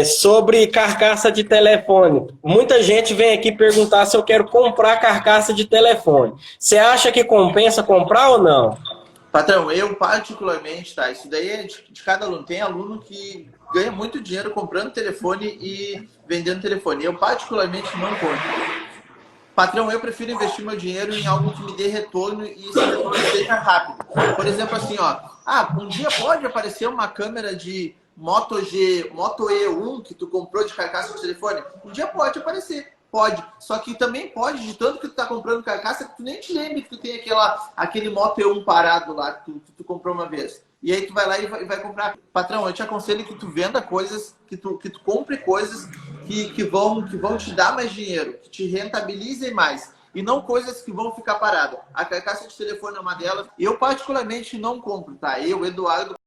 Sobre carcaça de telefone. Muita gente vem aqui perguntar se eu quero comprar carcaça de telefone. Você acha que compensa comprar ou não? Patrão, eu particularmente, tá? Isso daí é de cada aluno. Tem aluno que ganha muito dinheiro comprando telefone e vendendo telefone. Eu particularmente não compro. Patrão, eu prefiro investir meu dinheiro em algo que me dê retorno e esse retorno seja rápido. Por exemplo, assim, ó. Um dia pode aparecer uma câmera de Moto E1 que tu comprou de carcaça de telefone? Um dia pode aparecer. Pode. Só que também pode, de tanto que tu tá comprando carcaça, que tu nem te lembra que tu tem aquele Moto E1 parado lá que tu comprou uma vez. E aí tu vai lá e vai comprar. Patrão, eu te aconselho que tu venda coisas, que tu compre coisas que vão te dar mais dinheiro, que te rentabilizem mais. E não coisas que vão ficar paradas. A carcaça de telefone é uma delas. Eu particularmente não compro, tá? Eu, Eduardo,